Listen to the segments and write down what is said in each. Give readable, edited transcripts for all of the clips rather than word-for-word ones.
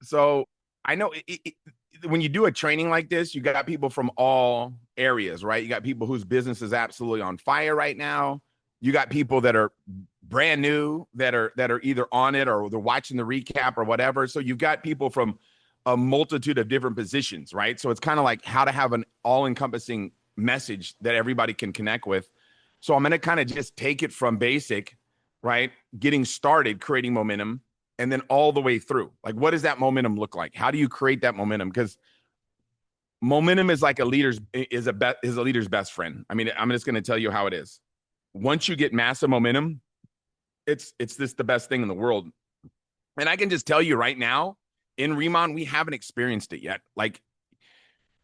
So I know when you do a training like this, you got people from all areas, right? You got people whose business is absolutely on fire right now. You got people that are brand new that are either on it or they're watching the recap or whatever. So you've got people from a multitude of different positions, right? So it's kind of like how to have an all-encompassing message that everybody can connect with. So I'm going to kind of just take it from basic, right? Getting started, creating momentum, and then all the way through. Like, what does that momentum look like? How do you create that momentum? Because momentum is like a leader's best friend. I mean, I'm just going to tell you how it is. Once you get massive momentum, it's this the best thing in the world. And I can just tell you right now, in Riman, we haven't experienced it yet. Like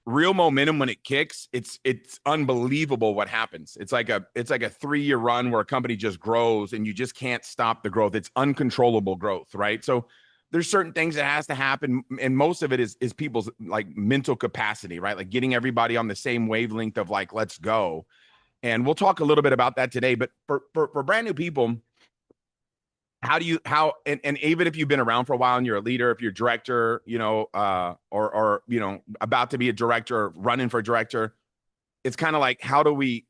real momentum when it kicks, it's unbelievable what happens. It's like a 3-year run where a company just grows and you just can't stop the growth. It's uncontrollable growth, right? So there's certain things that has to happen, and most of it is people's like mental capacity, right? Like getting everybody on the same wavelength of like, let's go. And we'll talk a little bit about that today. But for brand new people, and even if you've been around for a while and you're a leader, if you're a director, or about to be a director or running for a director, it's kind of like how do we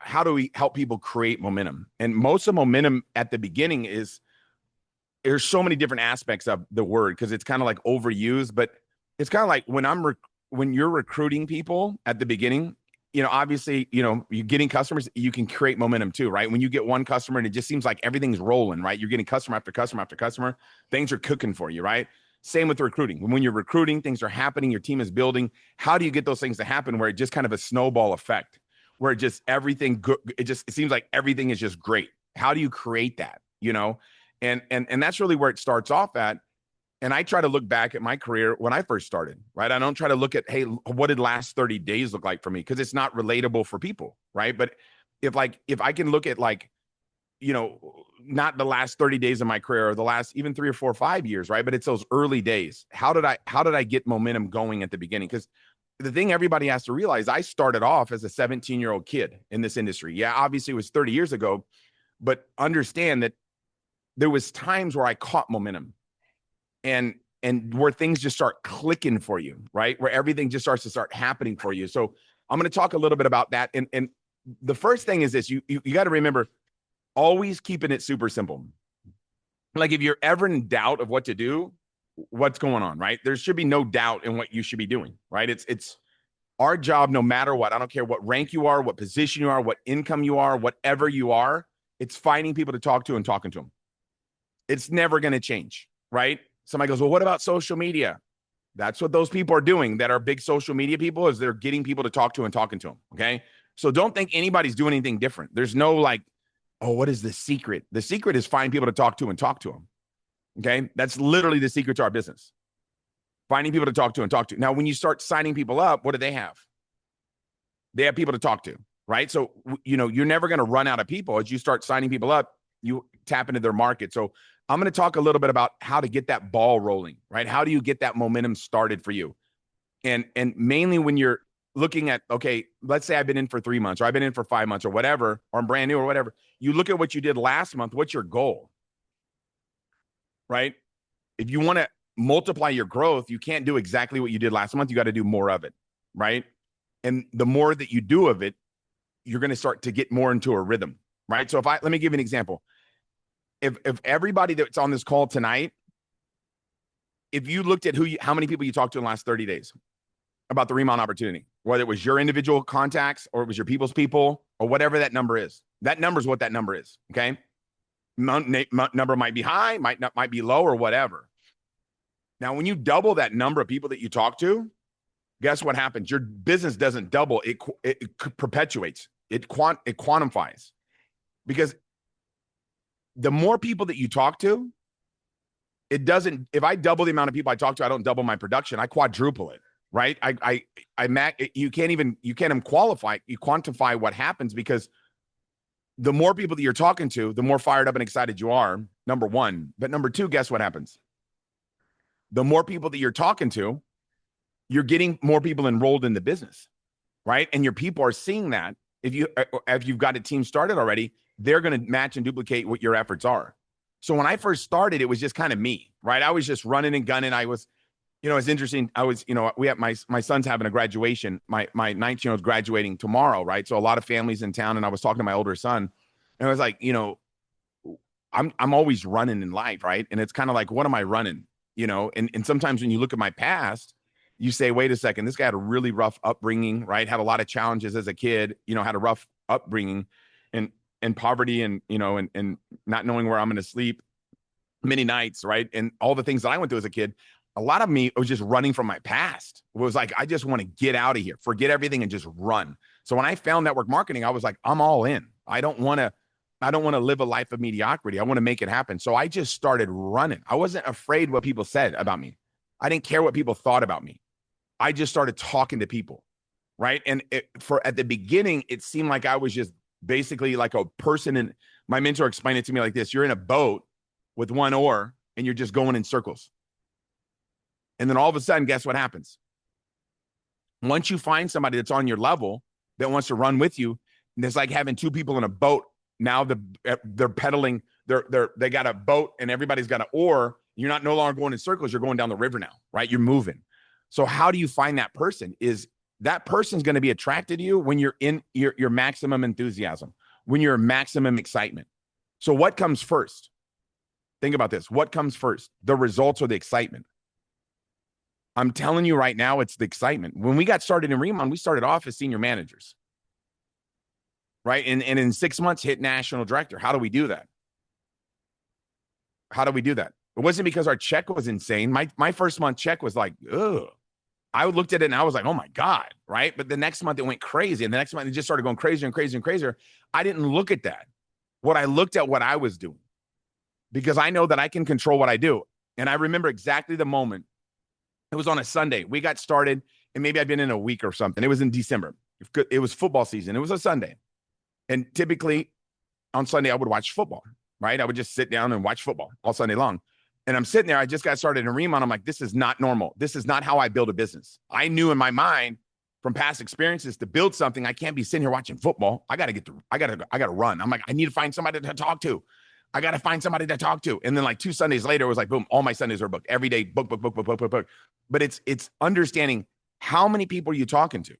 help people create momentum? And most of momentum at the beginning is there's so many different aspects of the word because it's kind of like overused, but it's kind of like when you're recruiting people at the beginning, obviously, you're getting customers, you can create momentum too, right? When you get one customer and it just seems like everything's rolling, right? You're getting customer after customer after customer, things are cooking for you, right? Same with recruiting. When you're recruiting, things are happening, your team is building. How do you get those things to happen where it just kind of a snowball effect, where it just everything good, it seems like everything is just great. How do you create that? And that's really where it starts off at. And I try to look back at my career when I first started, right? I don't try to look at, hey, what did last 30 days look like for me? Because it's not relatable for people, right? But if I can look at not the last 30 days of my career or the last even 3 or 4 or 5 years, right? But it's those early days. How did I get momentum going at the beginning? Because the thing everybody has to realize, I started off as a 17-year-old kid in this industry. Yeah, obviously it was 30 years ago, but understand that there was times where I caught momentum and where things just start clicking for you, right? Where everything just starts to start happening for you. So I'm going to talk a little bit about that. And the first thing is this: you got to remember, always keeping it super simple. Like if you're ever in doubt of what to do, what's going on, right? There should be no doubt in what you should be doing, right? It's our job, no matter what. I don't care what rank you are, what position you are, what income you are, whatever you are. It's finding people to talk to and talking to them. It's never going to change, right? Somebody goes, well, what about social media? That's what those people are doing that are big social media people, is they're getting people to talk to and talking to them. Okay. So don't think anybody's doing anything different. There's no like, oh, what is the secret? The secret is find people to talk to and talk to them. Okay. That's literally the secret to our business. Finding people to talk to and talk to. Now, when you start signing people up, what do they have? They have people to talk to, right? So, you're never going to run out of people. As you start signing people up, you tap into their market. So I'm going to talk a little bit about how to get that ball rolling, right? How do you get that momentum started for you? And mainly when you're looking at, okay, let's say I've been in for 3 months or I've been in for 5 months or whatever, or I'm brand new or whatever. You look at what you did last month. What's your goal, right? If you want to multiply your growth, you can't do exactly what you did last month. You got to do more of it, right? And the more that you do of it, you're going to start to get more into a rhythm, right? So let me give you an example. If everybody that's on this call tonight, if you looked at how many people you talked to in the last 30 days about the Remount opportunity, whether it was your individual contacts or it was your people's people or whatever that number is, that number is what that number is. Okay. Number might be high, might be low or whatever. Now, when you double that number of people that you talk to, guess what happens? Your business doesn't double. It perpetuates. It quantifies, because the more people that you talk to, it doesn't. If I double the amount of people I talk to, I don't double my production. I quadruple it, right? You can't even quantify what happens, because the more people that you're talking to, the more fired up and excited you are. Number one, but number two, guess what happens? The more people that you're talking to, you're getting more people enrolled in the business, right? And your people are seeing that. If you've got a team started already, they're going to match and duplicate what your efforts are. So when I first started, it was just kind of me, right? I was just running and gunning. I was, it's interesting. I was, we have my son's having a graduation. My 19-year-old's graduating tomorrow, right? So a lot of families in town, and I was talking to my older son, and I was like, I'm always running in life, right? And it's kind of like, what am I running? And sometimes when you look at my past, you say, wait a second, this guy had a really rough upbringing, right? Had a lot of challenges as a kid, had a rough upbringing and poverty and not knowing where I'm going to sleep many nights, right? And all the things that I went through as a kid. A lot of me was just running from my past. It was like, I just want to get out of here, forget everything and just run. So when I found network marketing, I was like, I'm all in. I don't want to live a life of mediocrity. I want to make it happen. So I just started running. I wasn't afraid what people said about me. I didn't care what people thought about me. I just started talking to people, right? And at the beginning, it seemed like I was just basically like a person. And my mentor explained it to me like this: you're in a boat with one oar and you're just going in circles. And then all of a sudden, guess what happens? Once you find somebody that's on your level that wants to run with you, and it's like having two people in a boat. Now they're pedaling. They got a boat and everybody's got an oar. You're not no longer going in circles. You're going down the river now, right? You're moving. So how do you find that person? Is that person's going to be attracted to you when you're in your maximum enthusiasm, when you're maximum excitement. So what comes first? Think about this. What comes first? The results or the excitement? I'm telling you right now, it's the excitement. When we got started in Riman, we started off as senior managers, right? And in 6 months, hit national director. How do we do that? How do we do that? It wasn't because our check was insane. My first month check was like, ugh. I looked at it and I was like, oh my God, right? But the next month it went crazy. And the next month it just started going crazier and crazier and crazier. I didn't look at that. I looked at what I was doing, because I know that I can control what I do. And I remember exactly the moment. It was on a Sunday. We got started, and maybe I'd been in a week or something. It was in December. It was football season. It was a Sunday. And typically on Sunday, I would watch football, right? I would just sit down and watch football all Sunday long. And I'm sitting there. I just got started in Riman. I'm like, this is not normal. This is not how I build a business. I knew in my mind from past experiences, to build something, I can't be sitting here watching football. I got to run. I'm like, I need to find somebody to talk to. I got to find somebody to talk to. And then like 2 Sundays later, it was like, boom, all my Sundays are booked. Every day, book. But it's understanding how many people are you talking to?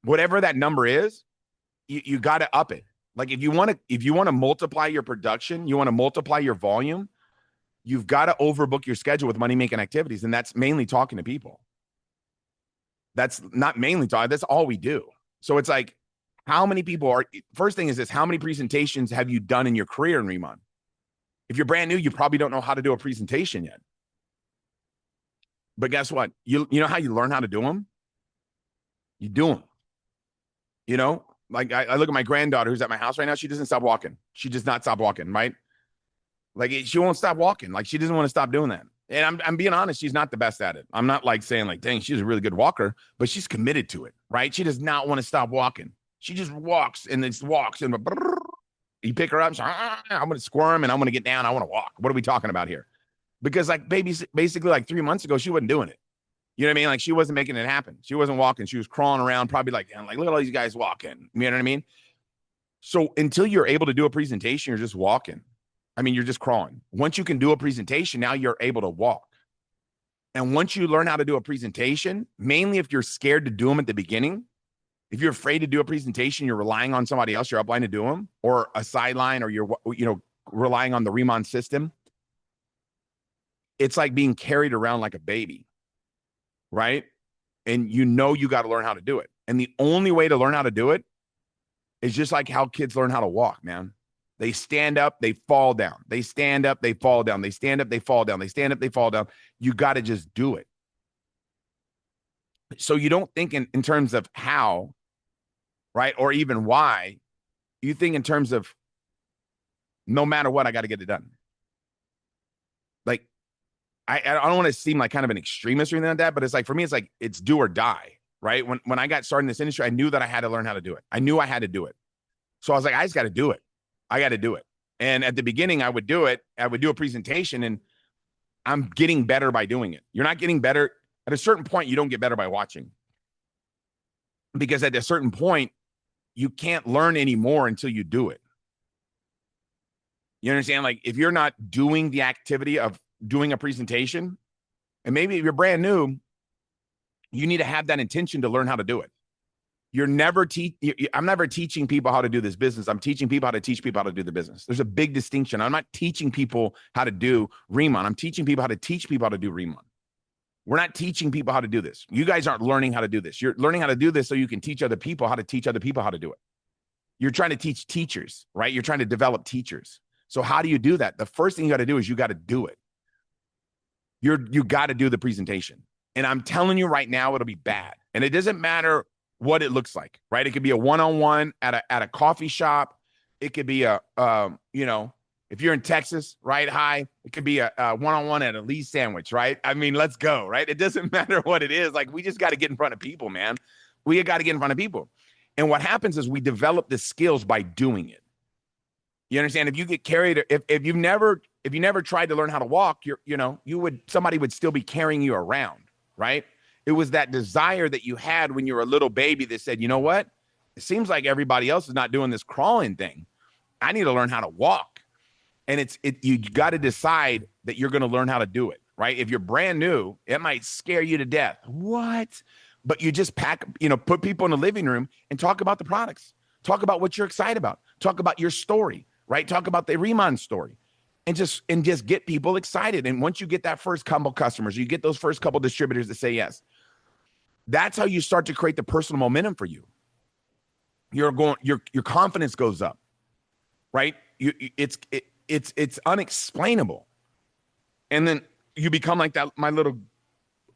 Whatever that number is, you got to up it. Like if you want to multiply your production, you want to multiply your volume, you've got to overbook your schedule with money-making activities. And that's mainly talking to people. That's not mainly talking. That's all we do. So it's like, how many people are, first thing is this, how many presentations have you done in your career in Riman? If you're brand new, you probably don't know how to do a presentation yet. But guess what? You know how you learn how to do them? You do them. Like I look at my granddaughter who's at my house right now. She doesn't stop walking. She does not stop walking, right? Like she won't stop walking. Like she doesn't want to stop doing that. And I'm being honest, she's not the best at it. I'm not like saying like, dang, she's a really good walker, but she's committed to it, right? She does not want to stop walking. She just walks and you pick her up. I'm going to squirm and I'm going to get down. I want to walk. What are we talking about here? Because like basically like 3 months ago, she wasn't doing it. You know what I mean? Like she wasn't making it happen. She wasn't walking. She was crawling around, probably like look at all these guys walking. You know what I mean? So until you're able to do a presentation, you're just walking. I mean, you're just crawling. Once you can do a presentation, now you're able to walk. And once you learn how to do a presentation, mainly if you're scared to do them at the beginning, if you're afraid to do a presentation, you're relying on somebody else, your upline to do them, or a sideline, or you're, relying on the Riman system. It's like being carried around like a baby, right? And you got to learn how to do it. And the only way to learn how to do it is just like how kids learn how to walk, man. They stand up, they fall down. They stand up, they fall down. They stand up, they fall down. They stand up, they fall down. You got to just do it. So you don't think in terms of how, right? Or even why. You think in terms of no matter what, I got to get it done. Like, I don't want to seem like kind of an extremist or anything like that, but it's like, for me, it's like, it's do or die, right? When I got started in this industry, I knew that I had to learn how to do it. I knew I had to do it. So I was like, I just got to do it. I got to do it. And at the beginning, I would do it. I would do a presentation, and I'm getting better by doing it. You're not getting better. At a certain point, you don't get better by watching. Because at a certain point, you can't learn anymore until you do it. You understand? Like if you're not doing the activity of doing a presentation, and maybe if you're brand new, you need to have that intention to learn how to do it. I'm never teaching people how to do this business. I'm teaching people how to teach people how to do the business. There's a big distinction. I'm not teaching people how to do Riman. I'm teaching people how to teach people how to do Riman. We're not teaching people how to do this. You guys aren't learning how to do this. You're learning how to do this so you can teach other people how to teach other people how to do it. You're trying to teach teachers, right? You're trying to develop teachers. So how do you do that? The first thing you got to do is you got to do it. You got to do the presentation. And I'm telling you right now, it'll be bad. And it doesn't matter what it looks like, right? It could be a one-on-one at a coffee shop. It could be if you're in Texas, right? Hi. It could be a one-on-one at a Lee's sandwich, right? I mean, let's go, right? It doesn't matter what it is. Like, we just got to get in front of people, man. We got to get in front of people. And what happens is we develop the skills by doing it. You understand? If you get carried, if you've never tried to learn how to walk, somebody would still be carrying you around, right? It was that desire that you had when you were a little baby that said, you know what? It seems like everybody else is not doing this crawling thing. I need to learn how to walk. And you got to decide that you're going to learn how to do it, right? If you're brand new, it might scare you to death. What? But you just put people in the living room and talk about the products. Talk about what you're excited about. Talk about your story, right? Talk about the Riman story. And just get people excited. And once you get that first couple customers, you get those first couple distributors that say yes. That's how you start to create the personal momentum for you. Your confidence goes up, right? It's unexplainable. And then you become like that, my little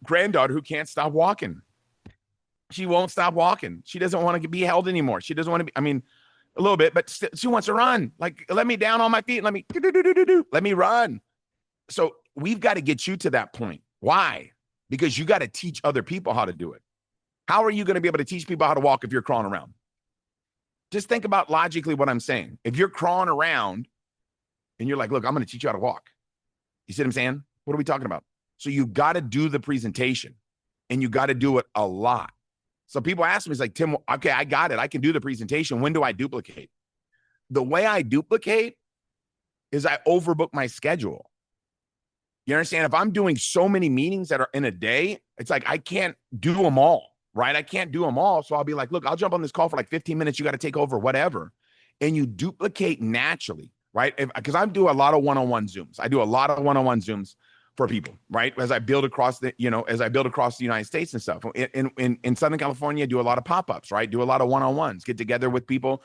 granddaughter who can't stop walking. She won't stop walking. She doesn't want to be held anymore. She doesn't want to be, a little bit, but she wants to run. Like, let me down on my feet. Let me run. So we've got to get you to that point. Why? Because you got to teach other people how to do it. How are you going to be able to teach people how to walk if you're crawling around? Just think about logically what I'm saying. If you're crawling around and you're like, look, I'm going to teach you how to walk. You see what I'm saying? What are we talking about? So you got to do the presentation and you got to do it a lot. So people ask me, it's like, Tim, okay, I got it. I can do the presentation. When do I duplicate? The way I duplicate is I overbook my schedule. You understand? If I'm doing so many meetings that are in a day, it's like I can't do them all, right? I can't do them all. So I'll be like, look, I'll jump on this call for like 15 minutes. You got to take over, whatever. And you duplicate naturally, right? Because I do a lot of one-on-one Zooms. I do a lot of one-on-one Zooms for people, right? As I build across the United States and stuff. In Southern California, I do a lot of pop-ups, right? Do a lot of one-on-ones, get together with people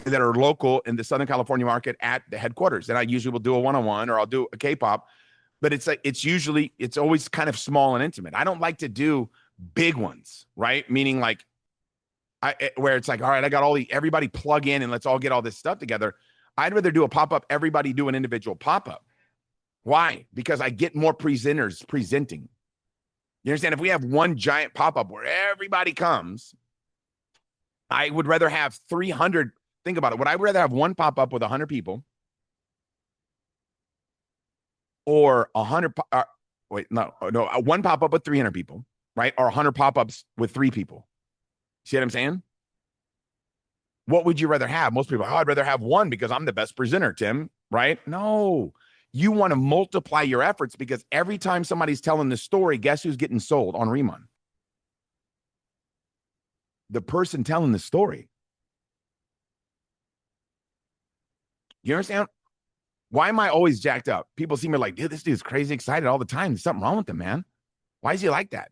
that are local in the Southern California market at the headquarters. And I usually will do a one-on-one or I'll do a K-pop, but it's always kind of small and intimate. I don't like to do big ones, right? Meaning like where it's like, all right, I got everybody plug in and let's all get all this stuff together. I'd rather do a pop-up, everybody do an individual pop-up. Why? Because I get more presenters presenting. You understand? If we have one giant pop-up where everybody comes, I would rather have 300. Think about it. Would I rather have one pop-up with 100 people or 100? One pop-up with 300 people, right? Or 100 pop-ups with 3 people. See what I'm saying? What would you rather have? Most people, I'd rather have one because I'm the best presenter, Tim, right? No. You want to multiply your efforts because every time somebody's telling the story, guess who's getting sold on Riman? The person telling the story. You understand? Why am I always jacked up? People see me like, dude, this dude's crazy excited all the time. There's something wrong with him, man. Why is he like that?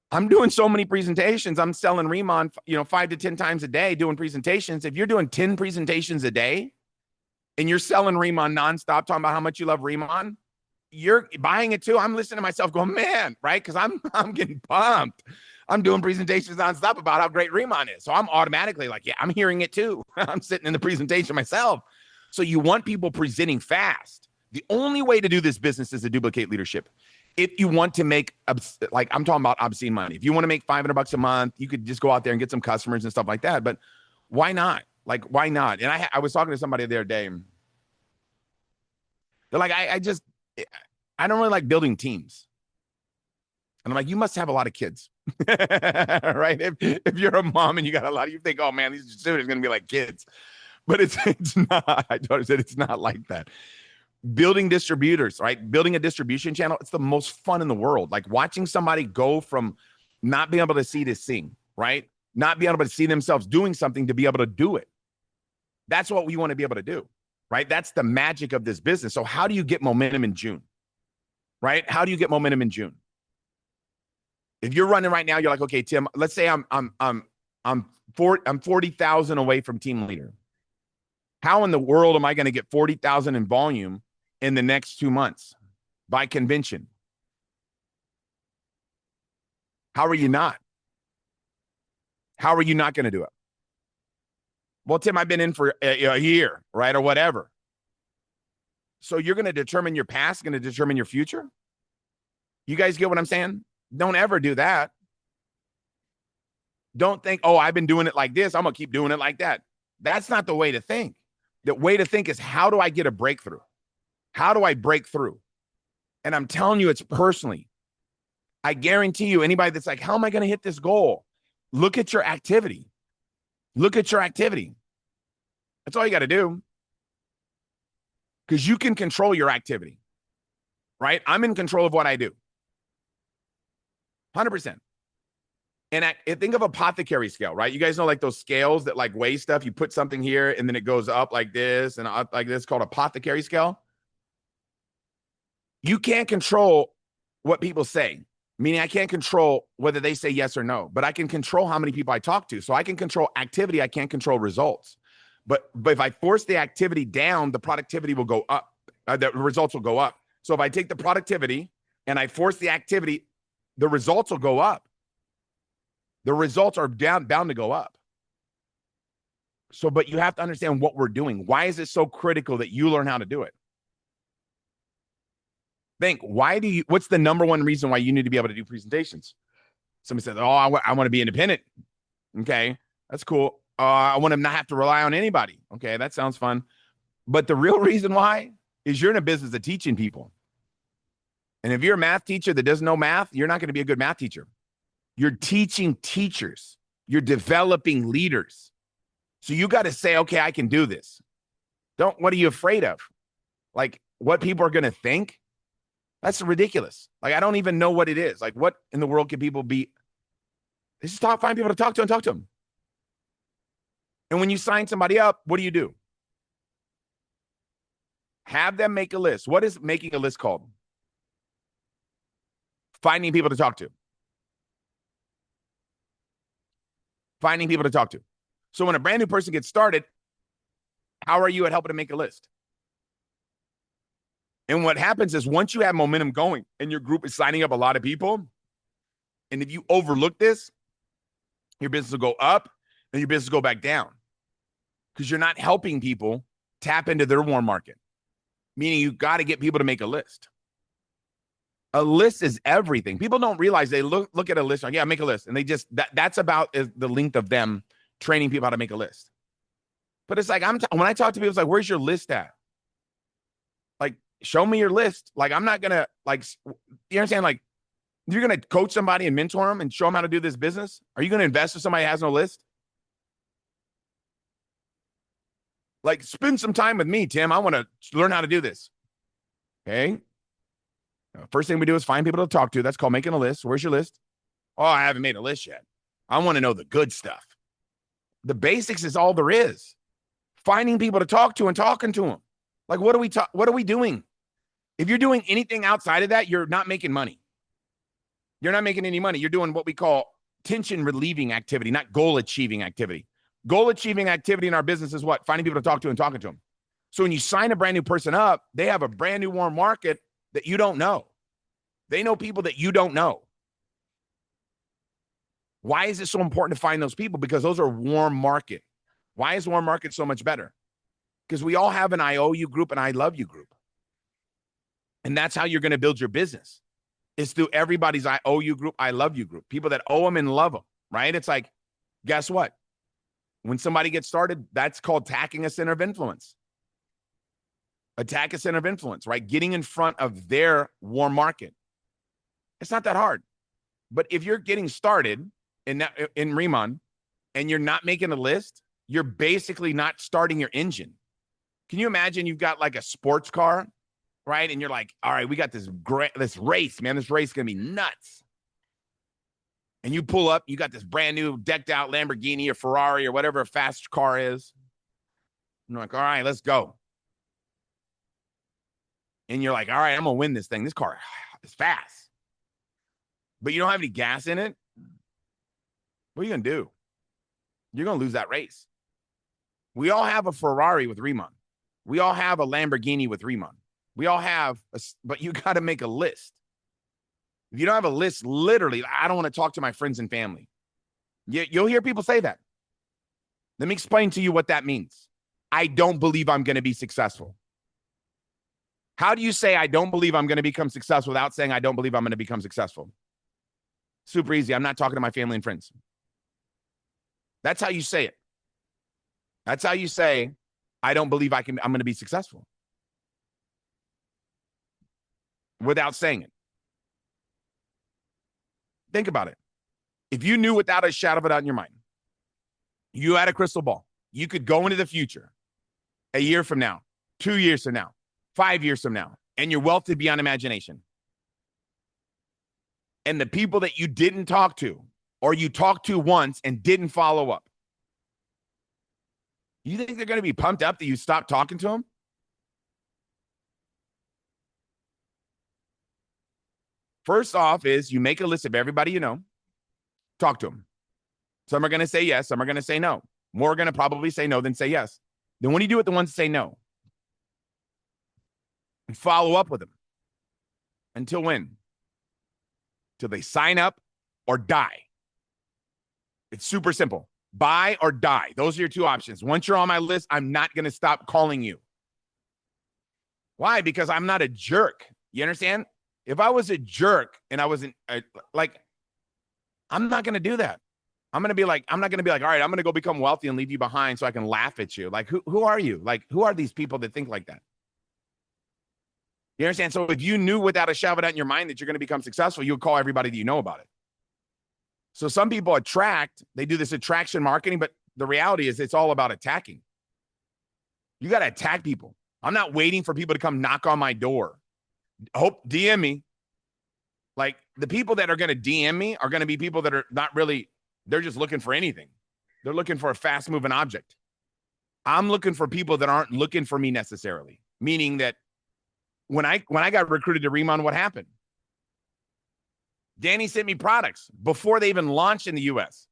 I'm doing so many presentations. I'm selling Riman, 5 to 10 times a day doing presentations. If you're doing 10 presentations a day, and you're selling Riman nonstop, talking about how much you love Riman, you're buying it too. I'm listening to myself going, man, right? Because I'm getting pumped. I'm doing presentations nonstop about how great Riman is. So I'm automatically like, yeah, I'm hearing it too. I'm sitting in the presentation myself. So you want people presenting fast. The only way to do this business is to duplicate leadership. If you want to make, like I'm talking about obscene money. If you want to make $500 a month, you could just go out there and get some customers and stuff like that. But why not? Like, why not? And I was talking to somebody the other day. They're like, I don't really like building teams. And I'm like, you must have a lot of kids, right? If you're a mom and you got a lot, you think, oh man, these students are going to be like kids. but it's not. I told you it's not like that. Building distributors, right? Building a distribution channel, it's the most fun in the world. Like watching somebody go from not being able to see to sing, right? Not being able to see themselves doing something to be able to do it. That's what we want to be able to do, right? That's the magic of this business. So how do you get momentum in June, right? How do you get momentum in June? If you're running right now, you're like, okay, Tim, let's say I'm 40,000 away from team leader. How in the world am I going to get 40,000 in volume in the next 2 months by convention? How are you not? How are you not going to do it? Well, Tim, I've been in for a year, right? Or whatever. So you're going to determine your past, going to determine your future? You guys get what I'm saying? Don't ever do that. Don't think, oh, I've been doing it like this, I'm going to keep doing it like that. That's not the way to think. The way to think is, how do I get a breakthrough? How do I break through? And I'm telling you, it's personally. I guarantee you, anybody that's like, how am I going to hit this goal? Look at your activity. Look at your activity. That's all you got to do. Because you can control your activity, right? I'm in control of what I do. 100%. And think of apothecary scale, right? You guys know like those scales that like weigh stuff. You put something here and then it goes up like this and up like this, called apothecary scale. You can't control what people say, meaning I can't control whether they say yes or no, but I can control how many people I talk to. So I can control activity. I can't control results. But if I force the activity down, the productivity will go up. The results will go up. So if I take the productivity and I force the activity, the results will go up. The results are bound to go up. So, but you have to understand what we're doing. Why is it so critical that you learn how to do it? Think, what's the number one reason why you need to be able to do presentations? Somebody says, oh, I want to be independent. Okay, that's cool. I want to not have to rely on anybody. Okay, that sounds fun. But the real reason why is you're in a business of teaching people. And if you're a math teacher that doesn't know math, you're not going to be a good math teacher. You're teaching teachers. You're developing leaders. So you got to say, okay, I can do this. What are you afraid of? Like what people are going to think? That's ridiculous. Like, I don't even know what it is. Like, what in the world can people be? They just find people to talk to and talk to them. And when you sign somebody up, what do? Have them make a list. What is making a list called? Finding people to talk to. Finding people to talk to. So when a brand new person gets started, how are you at helping to make a list? And what happens is once you have momentum going and your group is signing up a lot of people, and if you overlook this, your business will go up and your business will go back down because you're not helping people tap into their warm market, meaning you got to get people to make a list. A list is everything. People don't realize they look at a list like, yeah, make a list. And they just, that's about the length of them training people how to make a list. But it's like, when I talk to people, it's like, where's your list at? Like, show me your list. Like, I'm not going to, like, you understand? Like, you're going to coach somebody and mentor them and show them how to do this business? Are you going to invest in somebody who has no list? Like, spend some time with me, Tim. I want to learn how to do this. Okay. First thing we do is find people to talk to. That's called making a list. Where's your list? Oh, I haven't made a list yet. I want to know the good stuff. The basics is all there is. Finding people to talk to and talking to them. Like, what are we doing? If you're doing anything outside of that, you're not making money. You're not making any money. You're doing what we call tension relieving activity, not goal achieving activity. Goal achieving activity in our business is what? Finding people to talk to and talking to them. So when you sign a brand new person up, they have a brand new warm market that you don't know. They know people that you don't know. Why is it so important to find those people? Because those are warm market. Why is warm market so much better? Because we all have an I owe you group and I love you group. And that's how you're going to build your business. It's through everybody's I owe you group, I love you group. People that owe them and love them, right? It's like, guess what? When somebody gets started, that's called attacking a center of influence. Attack a center of influence, right? Getting in front of their warm market. It's not that hard. But if you're getting started in Riman and you're not making a list, you're basically not starting your engine. Can you imagine you've got like a sports car, right? And you're like, all right, we got this race, man. This race is going to be nuts. And you pull up, you got this brand new decked out Lamborghini or Ferrari or whatever a fast car is. And you're like, all right, let's go. And you're like, all right, I'm going to win this thing. This car is fast. But you don't have any gas in it. What are you going to do? You're going to lose that race. We all have a Ferrari with Riman. We all have a Lamborghini with Riman. We all have, but you got to make a list. If you don't have a list, literally, I don't want to talk to my friends and family. You'll hear people say that. Let me explain to you what that means. I don't believe I'm going to be successful. How do you say I don't believe I'm going to become successful without saying I don't believe I'm going to become successful? Super easy. I'm not talking to my family and friends. That's how you say it. That's how you say, I don't believe I'm going to be successful. Without saying it. Think about it. If you knew without a shadow of a doubt in your mind, you had a crystal ball, you could go into the future a year from now, 2 years from now, 5 years from now, and you're wealthy beyond imagination. And the people that you didn't talk to, or you talked to once and didn't follow up, you think they're going to be pumped up that you stopped talking to them? First off is you make a list of everybody you know, talk to them. Some are going to say yes, some are going to say no. More are going to probably say no than say yes. Then what do you do with the ones that say no? And follow up with them. Until when? Till they sign up or die. It's super simple. Buy or die. Those are your two options. Once you're on my list, I'm not going to stop calling you. Why? Because I'm not a jerk. You understand? If I was a jerk and I wasn't like, I'm not going to do that. I'm not going to be like, all right, I'm going to go become wealthy and leave you behind so I can laugh at you. Like, who are you? Like, who are these people that think like that? You understand? So if you knew without a shadow of a doubt in your mind that you're going to become successful, you would call everybody that you know about it. So some people they do this attraction marketing, but the reality is it's all about attacking. You got to attack people. I'm not waiting for people to come knock on my door. DM me. Like the people that are going to DM me are going to be people that are not really, they're just looking for anything. They're looking for a fast moving object. I'm looking for people that aren't looking for me necessarily. Meaning that when I got recruited to Riman, what happened? Danny sent me products before they even launched in the US.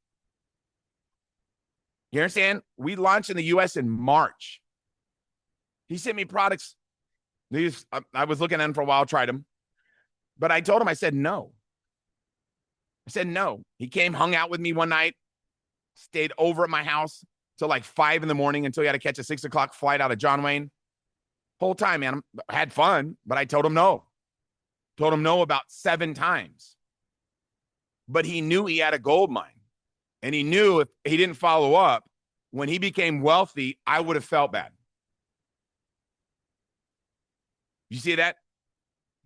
You understand? We launched in the US in March. He sent me products. I was looking at them for a while, tried them. But I told him, I said no. I said no. He came, hung out with me one night, stayed over at my house till like 5 a.m. until he had to catch a 6 o'clock flight out of John Wayne. Whole time, man, I had fun, but I told him no. Told him no about 7 times. But he knew he had a gold mine. And he knew if he didn't follow up, when he became wealthy, I would have felt bad. You see that?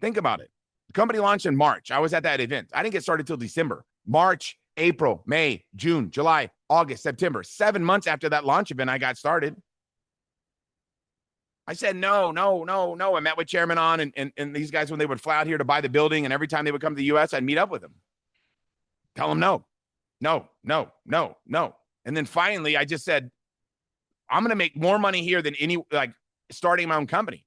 Think about it. The company launched in March. I was at that event. I didn't get started till December. March, April, May, June, July, August, September. 7 months after that launch event, I got started. I said, no. I met with Chairman On and these guys when they would fly out here to buy the building. And every time they would come to the U.S., I'd meet up with them. Tell them no. And then finally, I just said, I'm going to make more money here than starting my own company.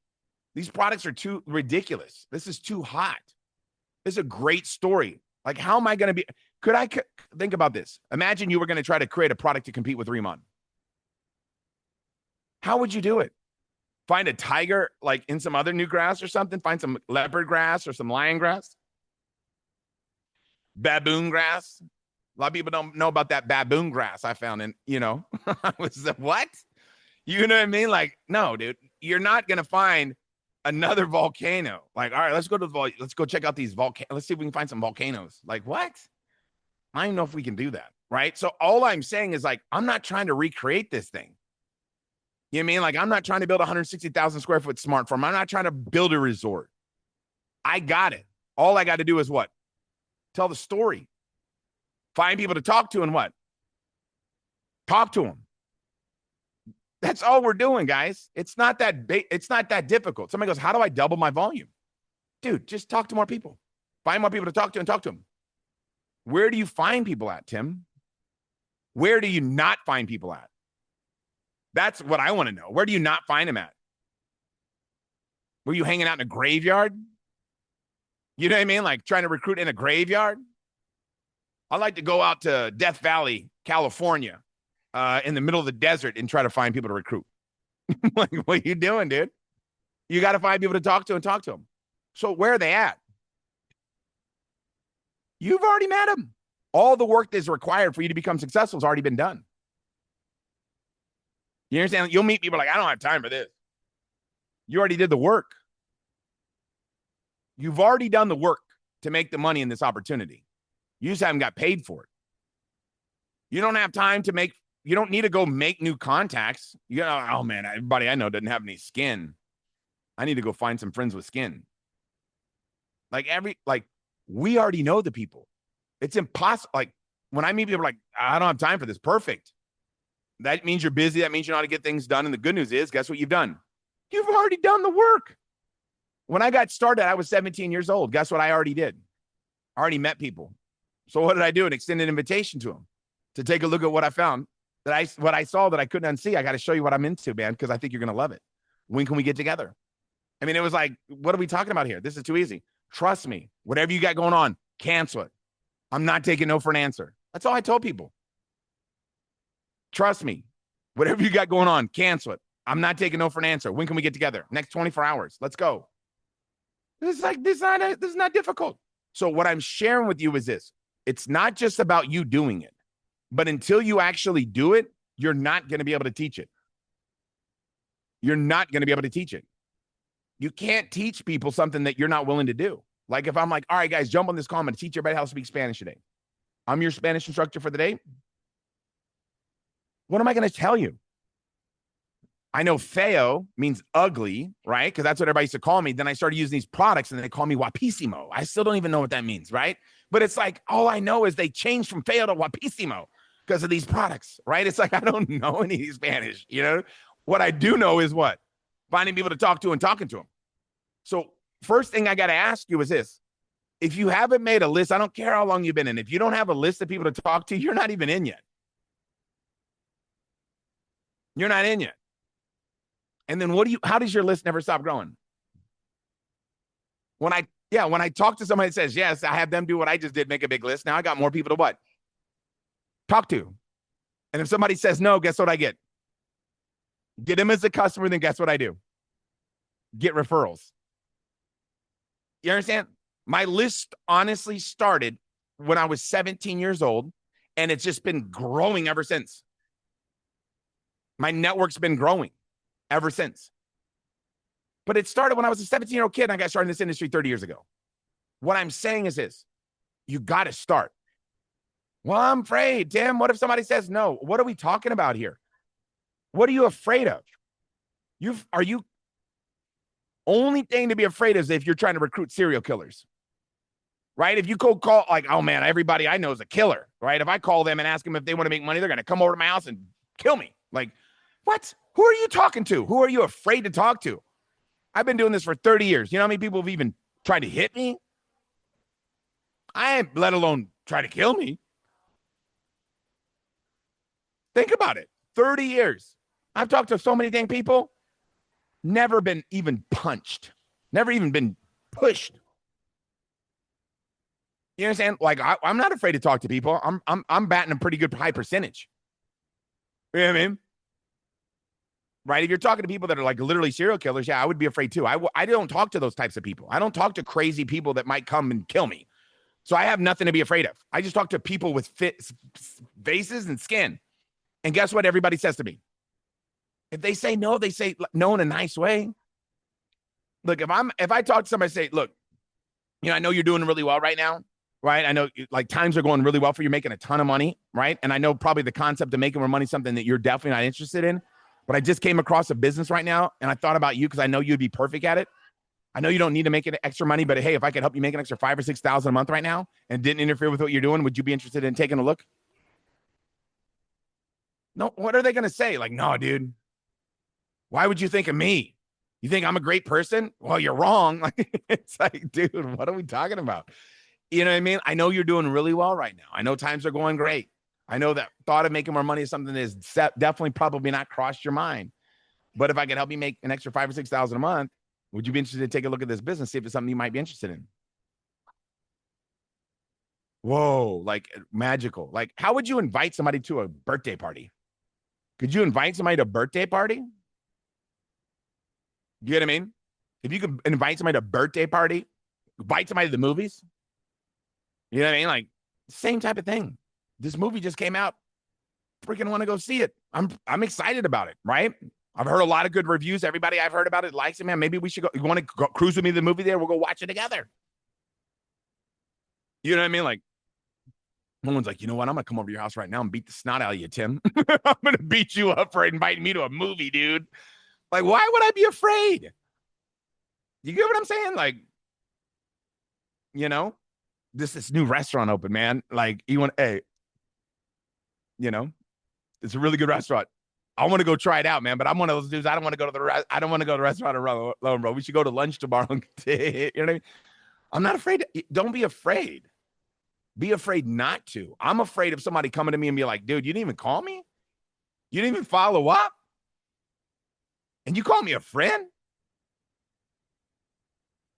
These products are too ridiculous. This is too hot. This is a great story. Like, how am I going to be? Think about this. Imagine you were going to try to create a product to compete with Riman. How would you do it? Find a tiger like in some other new grass or something? Find some leopard grass or some lion grass? Baboon grass? A lot of people don't know about that baboon grass I found in, I was like, what? You know what I mean? Like, no, dude, you're not going to find another volcano. Like, all right, let's go check out these volcanoes. Let's see if we can find some volcanoes. Like, what? I don't know if we can do that, right? So all I'm saying is like, I'm not trying to recreate this thing. You know what I mean? Like, I'm not trying to build a 160,000 square foot smart farm. I'm not trying to build a resort. I got it. All I got to do is what? Tell the story. Find people to talk to and what? Talk to them. That's all we're doing, guys. It's not that difficult. Somebody goes, how do I double my volume? Dude, just talk to more people. Find more people to talk to and talk to them. Where do you find people at, Tim? Where do you not find people at? That's what I want to know. Where do you not find them at? Were you hanging out in a graveyard? You know what I mean? Like trying to recruit in a graveyard? I like to go out to Death Valley, California, in the middle of the desert and try to find people to recruit. Like, what are you doing, dude? You got to find people to talk to and talk to them. So where are they at? You've already met them. All the work that's required for you to become successful has already been done. You understand? You'll meet people like, I don't have time for this. You already did the work. You've already done the work to make the money in this opportunity. You just haven't got paid for it. You don't have time to make, you don't need to go make new contacts. You know, oh man, everybody I know doesn't have any skin. I need to go find some friends with skin. Like we already know the people. It's impossible. Like when I meet people like, I don't have time for this. Perfect. That means you're busy. That means you know how to get things done. And the good news is, guess what you've done? You've already done the work. When I got started, I was 17 years old. Guess what I already did? I already met people. So what did I do? An extended invitation to them to take a look at what I found, what I saw that I couldn't unsee. I got to show you what I'm into, man, because I think you're going to love it. When can we get together? I mean, it was like, what are we talking about here? This is too easy. Trust me. Whatever you got going on, cancel it. I'm not taking no for an answer. That's all I told people. Trust me. Whatever you got going on, cancel it. I'm not taking no for an answer. When can we get together? Next 24 hours. Let's go. This is not difficult. So what I'm sharing with you is this. It's not just about you doing it, but until you actually do it, you're not going to be able to teach it. You're not going to be able to teach it. You can't teach people something that you're not willing to do. Like if I'm like, all right, guys, jump on this call. I'm going to teach everybody how to speak Spanish today. I'm your Spanish instructor for the day. What am I going to tell you? I know feo means ugly, right? Because that's what everybody used to call me. Then I started using these products and they call me guapísimo. I still don't even know what that means, right? But it's like, all I know is they changed from feo to guapísimo because of these products, right? It's like, I don't know any Spanish, you know? What I do know is what? Finding people to talk to and talking to them. So first thing I got to ask you is this. If you haven't made a list, I don't care how long you've been in. If you don't have a list of people to talk to, you're not even in yet. You're not in yet. And then how does your list never stop growing? When I talk to somebody that says, yes, I have them do what I just did, make a big list. Now I got more people to what? Talk to. And if somebody says no, guess what I get? Get them as a customer, then guess what I do? Get referrals. You understand? My list honestly started when I was 17 years old, and it's just been growing ever since. My network's been growing ever since. But it started when I was a 17-year-old kid and I got started in this industry 30 years ago. What I'm saying is this. You got to start. Well, I'm afraid, Tim. What if somebody says no? What are we talking about here? What are you afraid of? Only thing to be afraid of is if you're trying to recruit serial killers. Right? If you cold call, like, oh man, everybody I know is a killer. Right? If I call them and ask them if they want to make money, they're going to come over to my house and kill me. Like, what? Who are you talking to? Who are you afraid to talk to? I've been doing this for 30 years. You know how many people have even tried to hit me? I ain't let alone try to kill me. Think about it. 30 years. I've talked to so many dang people. Never been even punched. Never even been pushed. You understand? Like, I'm not afraid to talk to people. I'm batting a pretty good high percentage. You know what I mean? Right? If you're talking to people that are like literally serial killers, yeah, I would be afraid too. I don't talk to those types of people. I don't talk to crazy people that might come and kill me. So I have nothing to be afraid of. I just talk to people with faces and skin. And guess what everybody says to me? If they say no, they say no in a nice way. Look, if I talk to somebody, say, look, you know, I know you're doing really well right now, right? I know like times are going really well for you, making a ton of money, right? And I know probably the concept of making more money is something that you're definitely not interested in. But I just came across a business right now, and I thought about you because I know you'd be perfect at it. I know you don't need to make it extra money, but hey, if I could help you make an extra $5,000 or $6,000 a month right now and didn't interfere with what you're doing, would you be interested in taking a look? No, what are they going to say? Like, no, dude, Why would you think of me? You think I'm a great person? Well, you're wrong. It's like, dude, what are we talking about? You know what I mean? I know you're doing really well right now. I know times are going great. I know that thought of making more money is something that is definitely probably not crossed your mind. But if I could help you make an extra 5 or 6,000 a month, would you be interested to take a look at this business, see if it's something you might be interested in? Whoa, like magical. Like, how would you invite somebody to a birthday party? Could you invite somebody to a birthday party? You know what I mean? If you could invite somebody to a birthday party, invite somebody to the movies, you know what I mean? Like, same type of thing. This movie just came out. Freaking want to go see it. I'm excited about it, right? I've heard a lot of good reviews. Everybody I've heard about it likes it, man. Maybe we should go. You want to go cruise with me to the movie there? We'll go watch it together. You know what I mean? Like, no one's like, you know what? I'm going to come over to your house right now and beat the snot out of you, Tim. I'm going to beat you up for inviting me to a movie, dude. Like, why would I be afraid? You get what I'm saying? Like, you know, this new restaurant open, man. Like, you want, hey, you know, it's a really good restaurant. I want to go try it out, man. But I'm one of those dudes. I don't want to go to I don't want to go to the restaurant alone, bro. We should go to lunch tomorrow. You know what I mean? I'm not afraid. Don't be afraid. Be afraid not to. I'm afraid of somebody coming to me and be like, dude, you didn't even call me? You didn't even follow up? And you call me a friend?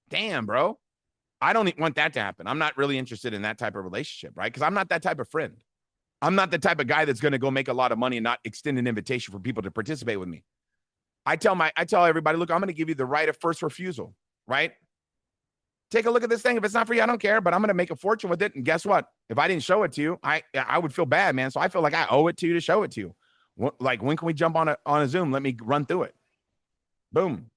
Damn, bro. I don't want that to happen. I'm not really interested in that type of relationship, right? Because I'm not that type of friend. I'm not the type of guy that's going to go make a lot of money and not extend an invitation for people to participate with me. I tell everybody, look, I'm going to give you the right of first refusal, right? Take a look at this thing. If it's not for you, I don't care, but I'm going to make a fortune with it. And guess what? If I didn't show it to you, I would feel bad, man. So I feel like I owe it to you to show it to you. Like, when can we jump on a Zoom? Let me run through it. Boom.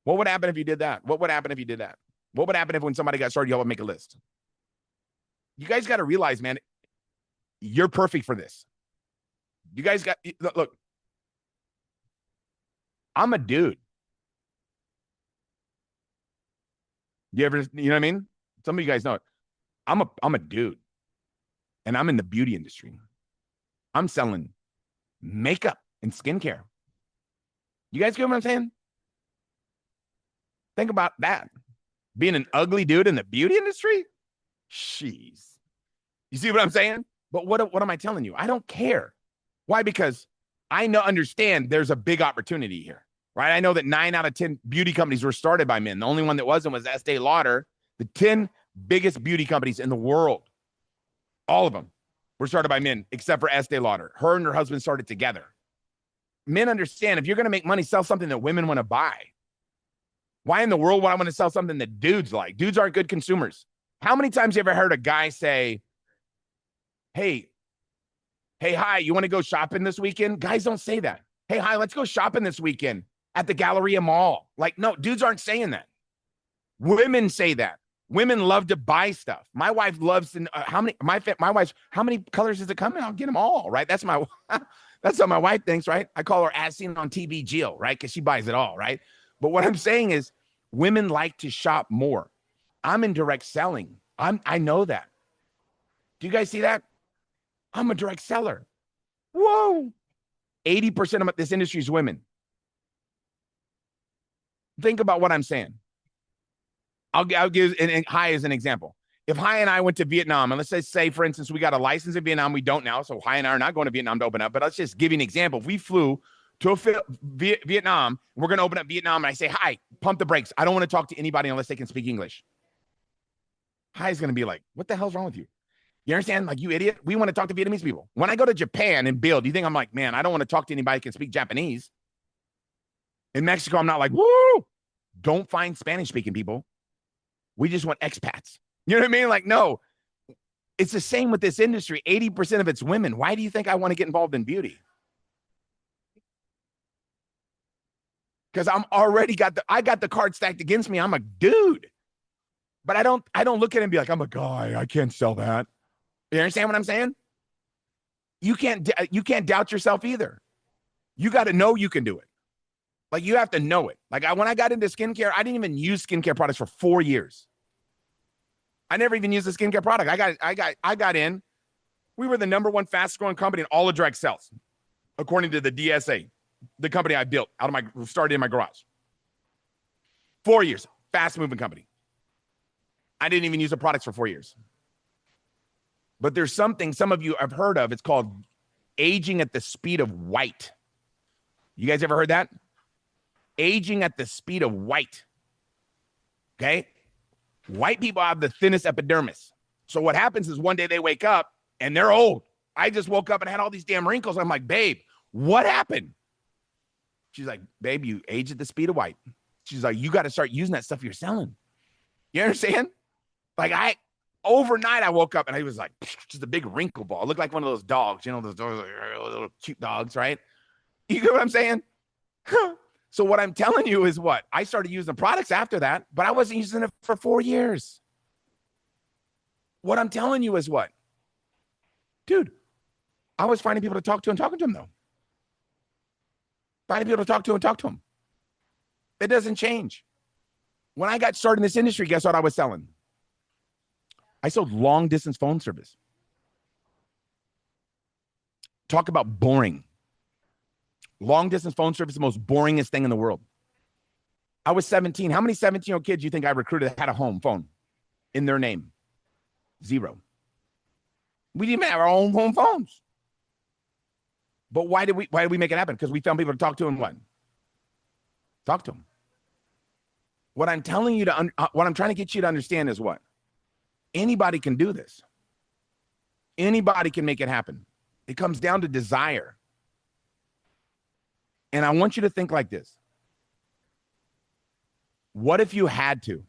What would happen if you did that? What would happen if you did that? What would happen if when somebody got started, you all would make a list? You guys got to realize, man, you're perfect for this. You guys got, look, I'm a dude. You ever, you know what I mean? Some of you guys know it. I'm a dude, and I'm in the beauty industry. I'm selling makeup and skincare. You guys get what I'm saying? Think about that. Being an ugly dude in the beauty industry? Jeez. You see what I'm saying? But what am I telling you? I don't care. Why? Because I understand there's a big opportunity here, right? I know that 9 out of 10 beauty companies were started by men. The only one that wasn't was Estee Lauder. The 10 biggest beauty companies in the world, all of them were started by men, except for Estee Lauder. Her and her husband started together. Men understand if you're going to make money, sell something that women want to buy. Why in the world would I want to sell something that dudes like? Dudes aren't good consumers. How many times have you ever heard a guy say, hey, hi, you want to go shopping this weekend? Guys don't say that. Hey, hi, let's go shopping this weekend at the Galleria Mall. Like, no, dudes aren't saying that. Women say that. Women love to buy stuff. My wife loves to, my wife's, how many colors does it come in? I'll get them all, right? That's what my wife thinks, right? I call her as seen on TV Jill, right? Because she buys it all, right? But what I'm saying is women like to shop more. I'm in direct selling. I know that. Do you guys see that? I'm a direct seller. Whoa. 80% of this industry is women. Think about what I'm saying. I'll give Hi as an example. If Hi and I went to Vietnam, and let's say, for instance, we got a license in Vietnam, we don't now, so Hi and I are not going to Vietnam to open up, but let's just give you an example. If we flew to Vietnam, we're going to open up Vietnam, and I say, hi, pump the brakes. I don't want to talk to anybody unless they can speak English. Hi is going to be like, what the hell's wrong with you? You understand? Like, you idiot. We want to talk to Vietnamese people. When I go to Japan and build, you think I'm like, man, I don't want to talk to anybody who can speak Japanese. In Mexico, I'm not like, woo, don't find Spanish speaking people. We just want expats. You know what I mean? Like, no, it's the same with this industry. 80% of it's women. Why do you think I want to get involved in beauty? Because I got the card stacked against me. I'm a dude. But I don't look at it and be like, I'm a guy. I can't sell that. You understand what I'm saying? You can't doubt yourself either. You got to know you can do it. Like, you have to know it. Like, when I got into skincare, I didn't even use skincare products for 4 years. I never even used a skincare product. I got in. We were the #1 fastest growing company in all of direct sales, according to the DSA. the company I built started in my garage. 4 years, fast moving company. I didn't even use the products for 4 years. But there's something some of you have heard of. It's called aging at the speed of white. You guys ever heard that? Aging at the speed of white. Okay? White people have the thinnest epidermis. So what happens is one day they wake up and they're old. I just woke up and had all these damn wrinkles. I'm like, babe, what happened? She's like, babe, you age at the speed of white. She's like, you got to start using that stuff you're selling. You understand? Like overnight I woke up and I was like, just a big wrinkle ball. It looked like one of those dogs, you know, those little cute dogs, right? You get what I'm saying? So what I'm telling you is what? I started using the products after that, but I wasn't using it for 4 years. What I'm telling you is what? Dude, I was finding people to talk to and talking to them, though. Finding people to talk to and talk to them. It doesn't change. When I got started in this industry, guess what I was selling? I sold long-distance phone service. Talk about boring. Long-distance phone service is the most boringest thing in the world. I was 17. How many 17-year-old kids do you think I recruited that had a home phone in their name? 0. We didn't even have our own home phones. But why did we make it happen? Because we found people to talk to and what? Talk to them. What I'm telling you what I'm trying to get you to understand is what? Anybody can do this. Anybody can make it happen. It comes down to desire. And I want you to think like this. What if you had to?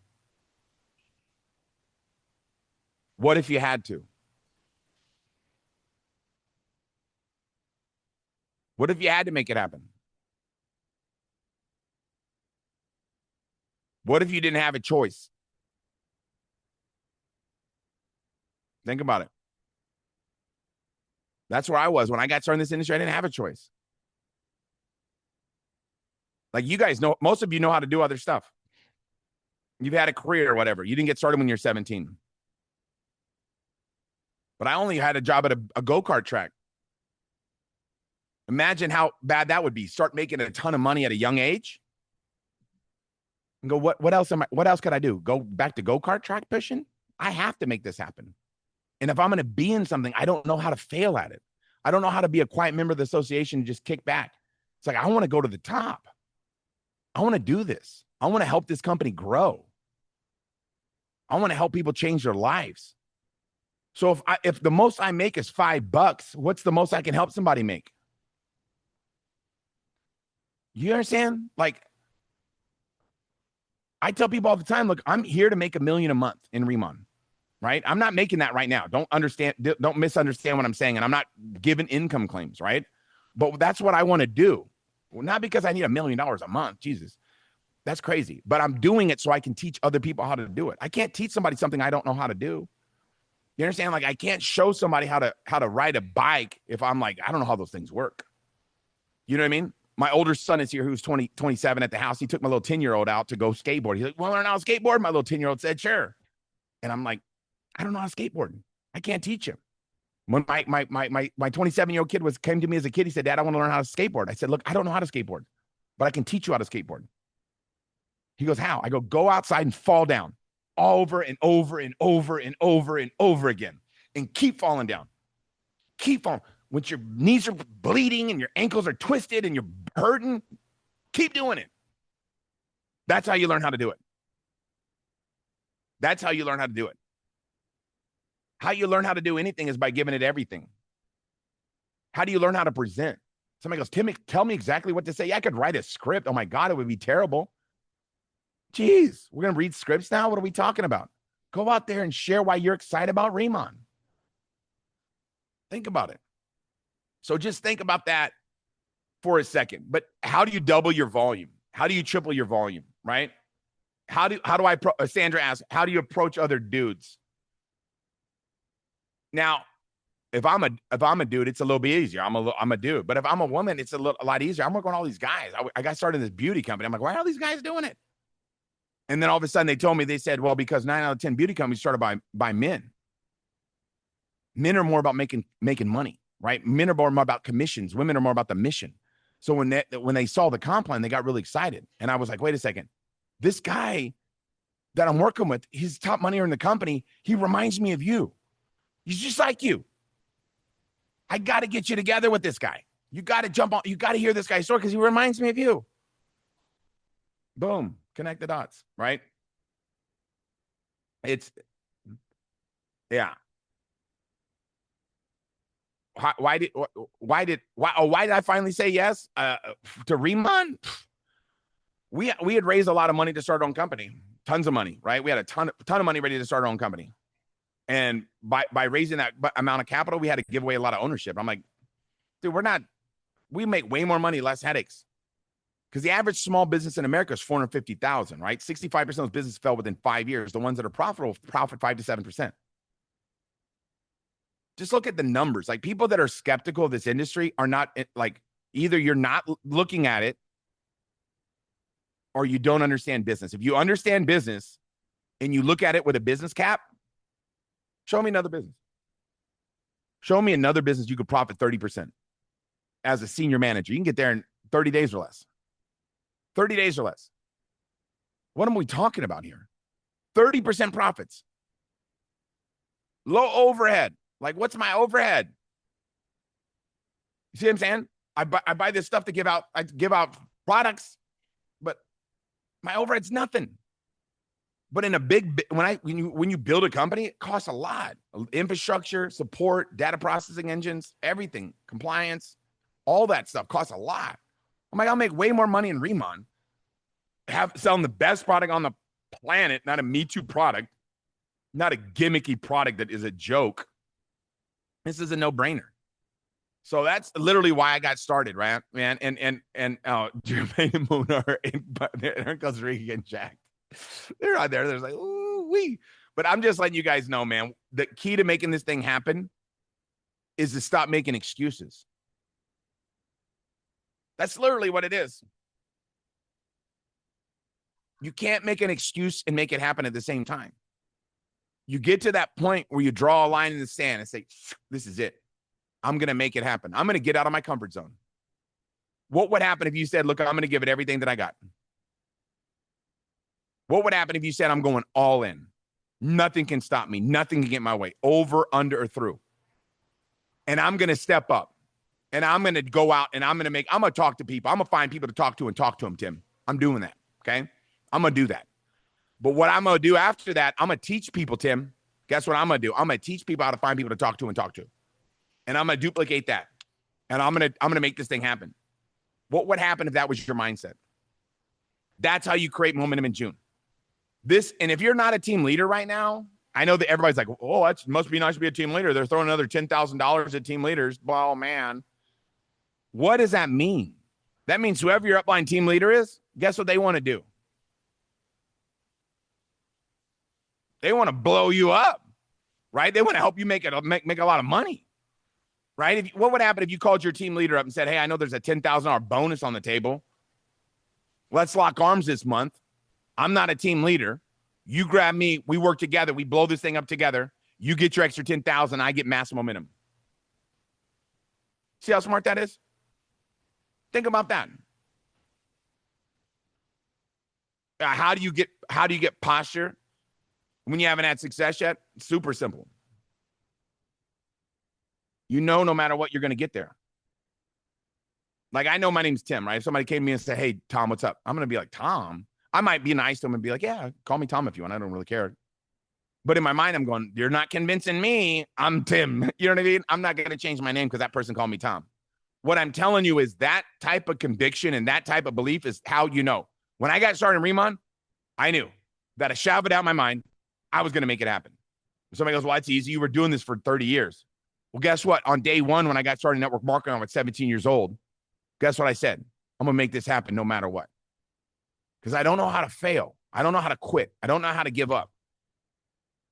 What if you had to? What if you had to make it happen? What if you didn't have a choice? Think about it. That's where I was. When I got started in this industry, I didn't have a choice. Like you guys know, most of you know how to do other stuff. You've had a career or whatever. You didn't get started when you're 17. But I only had a job at a go-kart track. Imagine how bad that would be. Start making a ton of money at a young age. And go, what else could I do? Go back to go-kart track pushing? I have to make this happen. And if I'm going to be in something, I don't know how to fail at it. I don't know how to be a quiet member of the association and just kick back. It's like, I want to go to the top. I want to do this. I want to help this company grow. I want to help people change their lives. So if the most I make is $5, what's the most I can help somebody make? You understand? Like, I tell people all the time, look, I'm here to make $1 million a month in Riman, right? I'm not making that right now. Don't misunderstand what I'm saying. And I'm not giving income claims, right? But that's what I want to do. Well, not because I need $1 million a month. Jesus, that's crazy. But I'm doing it so I can teach other people how to do it. I can't teach somebody something I don't know how to do. You understand? Like, I can't show somebody how to ride a bike if I'm like, I don't know how those things work. You know what I mean? My older son is here who's 27 at the house. He took my little 10-year-old out to go skateboard. He's like, want to learn how to skateboard? My little 10-year-old said, sure. And I'm like, I don't know how to skateboard. I can't teach him. When my 27-year-old kid came to me as a kid, he said, Dad, I want to learn how to skateboard. I said, look, I don't know how to skateboard, but I can teach you how to skateboard. He goes, how? I go outside and fall down over and over and over and over and over again and keep falling down. Keep falling. When your knees are bleeding and your ankles are twisted and you're hurting, keep doing it. That's how you learn how to do it. That's how you learn how to do it. How you learn how to do anything is by giving it everything. How do you learn how to present? Somebody goes, Tim, tell me exactly what to say. Yeah, I could write a script. Oh my God, it would be terrible. Jeez, we're going to read scripts now? What are we talking about? Go out there and share why you're excited about Riman. Think about it. So just think about that for a second. But how do you double your volume? How do you triple your volume, right? Sandra asked, how do you approach other dudes? Now, if I'm a dude, it's a little bit easier. I'm a dude. But if I'm a woman, it's a lot easier. I'm working with all these guys. I got started in this beauty company. I'm like, why are all these guys doing it? And then all of a sudden they said, well, because 9 out of 10 beauty companies started by men. Men are more about making money, right? Men are more about commissions. Women are more about the mission. So when they saw the comp plan, they got really excited. And I was like, wait a second, this guy that I'm working with, his top money in the company, he reminds me of you. He's just like you. I got to get you together with this guy. You got to jump on. You got to hear this guy's story because he reminds me of you. Boom. Connect the dots, right? Yeah. Why did I finally say yes to Riman? We had raised a lot of money to start our own company, tons of money, right? We had a ton of money ready to start our own company, and by raising that amount of capital, we had to give away a lot of ownership. I'm like, dude, we make way more money, less headaches, because the average small business in America is 450,000, right? 65% of those businesses fell within 5 years. The ones that are profitable profit 5 to 7%. Just look at the numbers. Like, people that are skeptical of this industry are not, like, either you're not looking at it or you don't understand business. If you understand business and you look at it with a business cap, show me another business. Show me another business you could profit 30% as a senior manager. You can get there in 30 days or less. 30 days or less. What am we talking about here? 30% profits. Low overhead. Like, what's my overhead? You see what I'm saying? I buy this stuff to give out. I give out products, but my overhead's nothing. But in a when you build a company, it costs a lot. Infrastructure, support, data processing engines, everything, compliance, all that stuff costs a lot. I'm like, I'll make way more money in Riman, selling the best product on the planet, not a Me Too product, not a gimmicky product that is a joke. This is a no-brainer. So that's literally why I got started, right, man? And Jermaine and Munar in Costa Rica getting jacked. They're out there. They're like, ooh wee. But I'm just letting you guys know, man. The key to making this thing happen is to stop making excuses. That's literally what it is. You can't make an excuse and make it happen at the same time. You get to that point where you draw a line in the sand and say, this is it. I'm going to make it happen. I'm going to get out of my comfort zone. What would happen if you said, look, I'm going to give it everything that I got? What would happen if you said, I'm going all in? Nothing can stop me. Nothing can get my way. Over, under, or through. And I'm going to step up. And I'm going to go out and I'm going to talk to people. I'm going to find people to talk to and talk to them, Tim. I'm doing that, okay? I'm going to do that. But what I'm going to do after that, I'm going to teach people, Tim. Guess what I'm going to do? I'm going to teach people how to find people to talk to and talk to. And I'm going to duplicate that. And I'm going to make this thing happen. What would happen if that was your mindset? That's how you create momentum in June. And if you're not a team leader right now, I know that everybody's like, oh, it must be nice to be a team leader. They're throwing another $10,000 at team leaders. Well, man, what does that mean? That means whoever your upline team leader is, guess what they want to do? They want to blow you up, right? They want to help you make a lot of money, right? What would happen if you called your team leader up and said, hey, I know there's a $10,000 bonus on the table. Let's lock arms this month. I'm not a team leader. You grab me. We work together. We blow this thing up together. You get your extra 10,000. I get massive momentum. See how smart that is? Think about that. How do you get posture when you haven't had success yet? Super simple. You know, no matter what, you're going to get there. Like, I know my name's Tim, right? If somebody came to me and said, hey, Tom, what's up? I'm going to be like, Tom? I might be nice to him and be like, yeah, call me Tom if you want. I don't really care. But in my mind, I'm going, you're not convincing me. I'm Tim. You know what I mean? I'm not going to change my name because that person called me Tom. What I'm telling you is that type of conviction and that type of belief is how you know. When I got started in Riman, I knew that I shoved it out my mind. I was going to make it happen. Somebody goes, well, it's easy. You were doing this for 30 years. Well, guess what? On day one, when I got started in network marketing, I was 17 years old. Guess what I said? I'm going to make this happen no matter what. Because I don't know how to fail. I don't know how to quit. I don't know how to give up.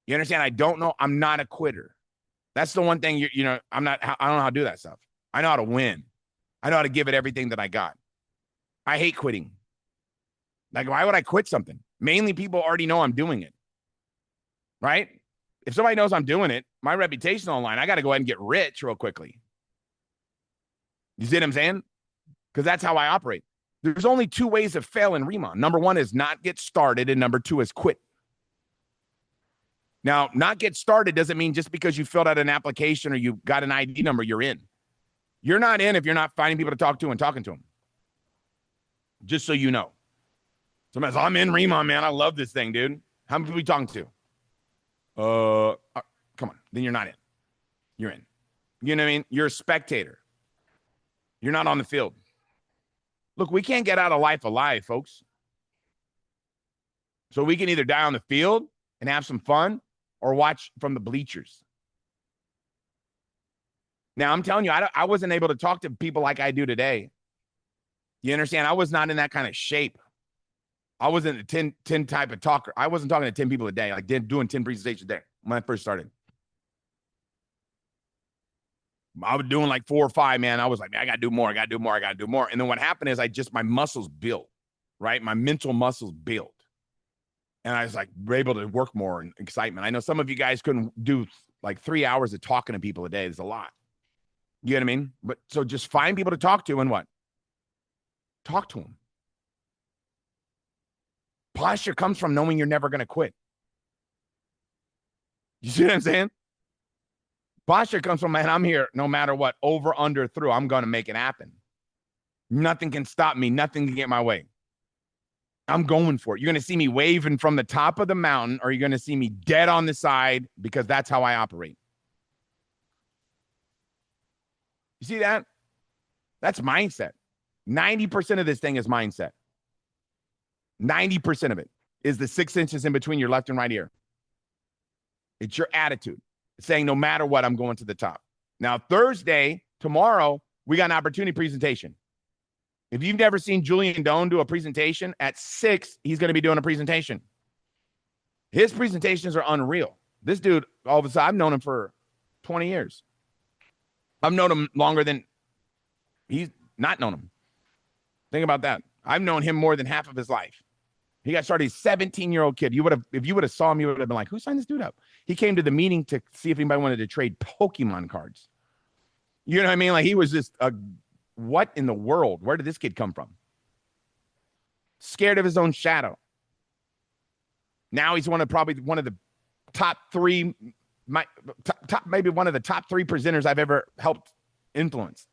You understand? I don't know. I'm not a quitter. That's the one thing, I don't know how to do that stuff. I know how to win. I know how to give it everything that I got. I hate quitting. Like, why would I quit something? Mainly people already know I'm doing it. Right? If somebody knows I'm doing it, my reputation online, I got to go ahead and get rich real quickly. You see what I'm saying? because that's how I operate. There's only two ways to fail in Riman. Number one is not get started, and number two is quit. Now, not get started doesn't mean just because you filled out an application or you got an ID number, you're in. You're not in if you're not finding people to talk to and talking to them. Just so you know. Somebody says, I'm in Riman, man. I love this thing, dude. How many people are you talking to? Come on. Then you're not in. You're in. You know what I mean? You're a spectator. You're not on the field. Look, we can't get out of life alive, folks. So we can either die on the field and have some fun or watch from the bleachers. Now, I'm telling you, I wasn't able to talk to people like I do today. You understand? I was not in that kind of shape. I wasn't a 10 type of talker. I wasn't talking to 10 people a day, like doing 10 presentations a day when I first started. I was doing like 4 or 5, man. I was like, man, I got to do more. I got to do more. I got to do more. And then what happened is my muscles built, right? My mental muscles built. And I was like able to work more in excitement. I know some of you guys couldn't do like 3 hours of talking to people a day. It's a lot. You know what I mean? But so just find people to talk to and what? Talk to them. Posture comes from knowing you're never going to quit. You see what I'm saying? Posture comes from, man, I'm here no matter what, over, under, through. I'm going to make it happen. Nothing can stop me. Nothing can get my way. I'm going for it. You're going to see me waving from the top of the mountain, or you're going to see me dead on the side, because that's how I operate. You see that? That's mindset. 90% of this thing is mindset. 90% of it is the 6 inches in between your left and right ear. It's your attitude. It's saying no matter what, I'm going to the top. Now, Thursday, tomorrow, we got an opportunity presentation. If you've never seen Julian Doan do a presentation, at 6, he's going to be doing a presentation. His presentations are unreal. This dude, all of a sudden, I've known him for 20 years. I've known him longer than he's not known him. Think about that. I've known him more than half of his life. He got started, he's a 17-year-old kid. If you would have saw him, you would have been like, who signed this dude up? He came to the meeting to see if anybody wanted to trade Pokemon cards. You know what I mean? Like, he was just what in the world? Where did this kid come from? Scared of his own shadow. Now he's probably one of the top 3, maybe one of the top 3 presenters I've ever helped influence.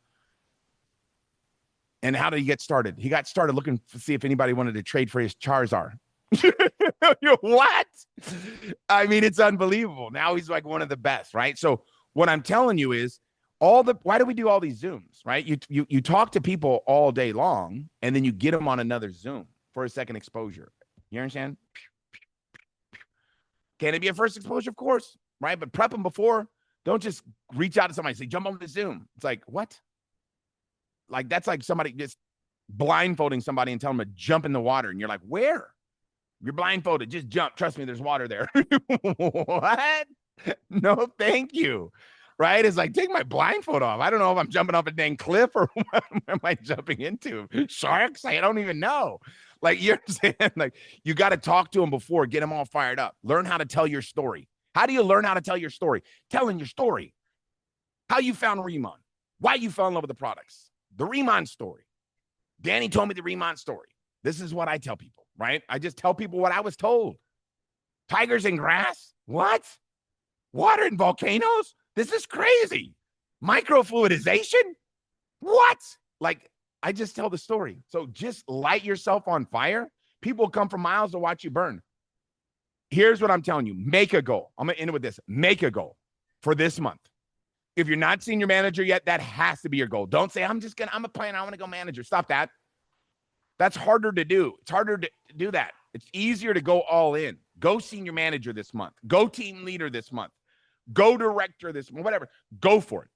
And how did he get started? He got started looking to see if anybody wanted to trade for his Charizard. What? I mean, it's unbelievable. Now he's like one of the best, right? So what I'm telling you is why do we do all these Zooms, right? You talk to people all day long, and then you get them on another Zoom for a second exposure. You understand? Can it be a first exposure? Of course, right? But prep them before. Don't just reach out to somebody and say, jump on the Zoom. It's like, what? Like, that's like somebody just blindfolding somebody and telling them to jump in the water. And you're like, where? You're blindfolded. Just jump. Trust me, there's water there. What? No, thank you. Right? It's like, take my blindfold off. I don't know if I'm jumping off a dang cliff or what am I jumping into? Sharks? I don't even know. Like, you're saying, like, you got to talk to them before, get them all fired up. Learn how to tell your story. How do you learn how to tell your story? Telling your story. How you found Riman. Why you fell in love with the products. The Riman story. Danny told me the Riman story. This is what I tell people, right? I just tell people what I was told. Tigers and grass? What? Water and volcanoes? This is crazy. Microfluidization? What? Like, I just tell the story. So just light yourself on fire. People come from miles to watch you burn. Here's what I'm telling you. Make a goal. I'm going to end it with this. Make a goal for this month. If you're not senior manager yet, that has to be your goal. Don't say, I'm a planner. I want to go manager. Stop that. That's harder to do. It's harder to do that. It's easier to go all in. Go senior manager this month. Go team leader this month. Go director this month. Whatever. Go for it.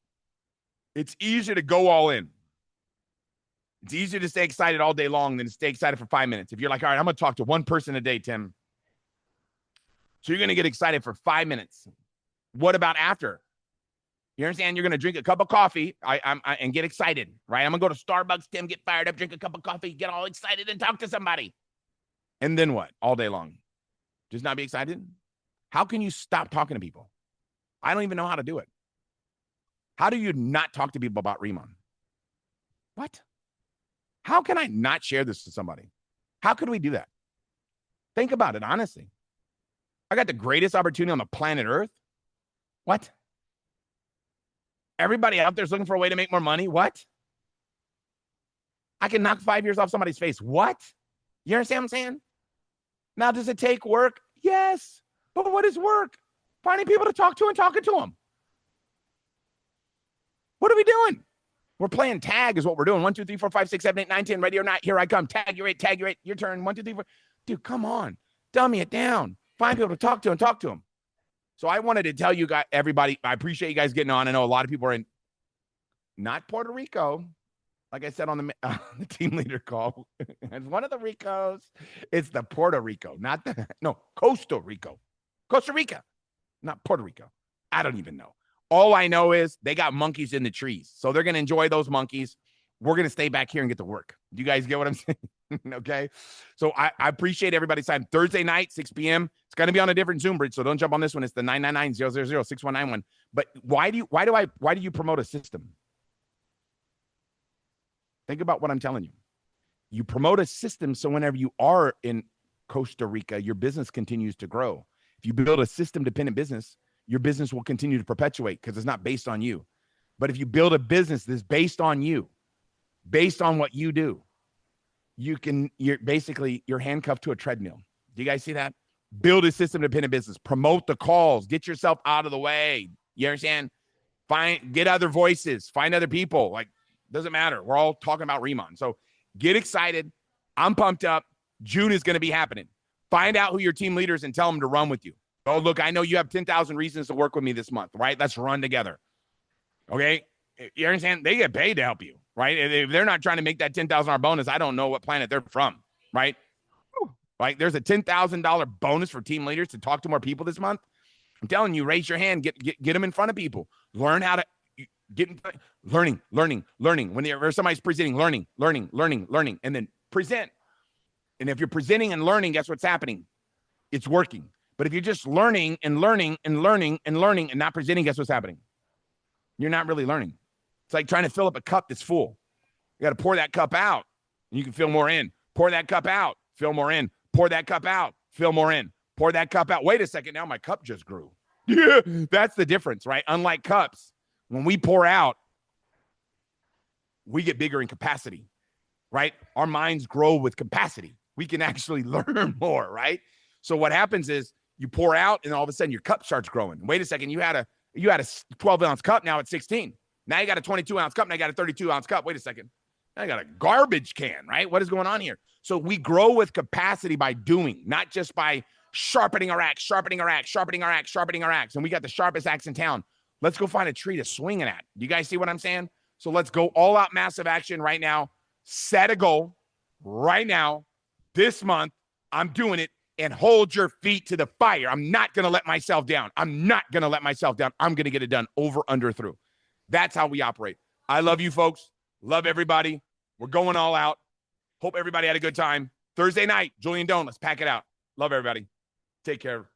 It's easier to go all in. It's easier to stay excited all day long than to stay excited for 5 minutes. If you're like, all right, I'm going to talk to one person a day, Tim. So you're going to get excited for 5 minutes. What about after? You understand? You're going to drink a cup of coffee and get excited, right? I'm going to go to Starbucks, Tim, get fired up, drink a cup of coffee, get all excited and talk to somebody. And then what? All day long. Just not be excited? How can you stop talking to people? I don't even know how to do it. How do you not talk to people about Riman? What? How can I not share this to somebody? How could we do that? Think about it, honestly. I got the greatest opportunity on the planet Earth. What? Everybody out there's looking for a way to make more money. What? I can knock 5 years off somebody's face. What? You understand what I'm saying? Now, does it take work? Yes. But what is work? Finding people to talk to and talking to them. What are we doing? We're playing tag is what we're doing. 1, 2, 3, 4, 5, 6, 7, 8, 9, 10. Ready or not, here I come. Tag, you're eight. Tag, you're eight. Your turn. 1, 2, 3, 4. Dude, come on. Dummy it down. Find people to talk to and talk to them. So I wanted to tell you guys, everybody, I appreciate you guys getting on. I know a lot of people are in not Puerto Rico. Like I said on the team leader call, it's one of the Ricos. It's the Puerto Rico, not the, no, Costa Rico. Costa Rica, not Puerto Rico. I don't even know. All I know is they got monkeys in the trees. So they're going to enjoy those monkeys. We're going to stay back here and get to work. Do you guys get what I'm saying? Okay. So I appreciate everybody's time. Thursday night, 6 p.m. It's going to be on a different Zoom bridge. So don't jump on this one. It's the 999-000-6191. But why do you promote a system? Think about what I'm telling you. You promote a system so whenever you are in Costa Rica, your business continues to grow. If you build a system-dependent business, your business will continue to perpetuate because it's not based on you. But if you build a business that's based on you, based on what you do, you're handcuffed to a treadmill. Do you guys see that? Build a system-dependent business. Promote the calls. Get yourself out of the way. You understand? Get other voices. Find other people. Like, doesn't matter. We're all talking about Riman. So get excited. I'm pumped up. June is going to be happening. Find out who your team leaders and tell them to run with you. Oh, look, I know you have 10,000 reasons to work with me this month, right? Let's run together. Okay? You understand? They get paid to help you, right? If they're not trying to make that $10,000 bonus, I don't know what planet they're from, right? Like, there's a $10,000 bonus for team leaders to talk to more people this month. I'm telling you, raise your hand, get them in front of people. Learn how to learning. When somebody's presenting, learning, and then present. And if you're presenting and learning, guess what's happening? It's working. But if you're just learning and not presenting, guess what's happening? You're not really learning. It's like trying to fill up a cup that's full. You got to pour that cup out, and you can fill more in. Pour that cup out, fill more in. Pour that cup out, fill more in. Pour that cup out. Wait a second, now my cup just grew. Yeah, that's the difference, right? Unlike cups, when we pour out, we get bigger in capacity, right? Our minds grow with capacity. We can actually learn more, right? So what happens is you pour out, and all of a sudden your cup starts growing. Wait a second, you had a 12-ounce cup, now it's 16. Now you got a 22-ounce cup, now you got a 32-ounce cup. Wait a second. Now you got a garbage can, right? What is going on here? So we grow with capacity by doing, not just by sharpening our axe. And we got the sharpest axe in town. Let's go find a tree to swing it at. Do you guys see what I'm saying? So let's go all out massive action right now. Set a goal right now. This month, I'm doing it, and hold your feet to the fire. I'm not going to let myself down. I'm going to get it done over, under, through. That's how we operate. I love you folks. Love everybody. We're going all out. Hope everybody had a good time. Thursday night, Julian Doan. Let's pack it out. Love everybody. Take care.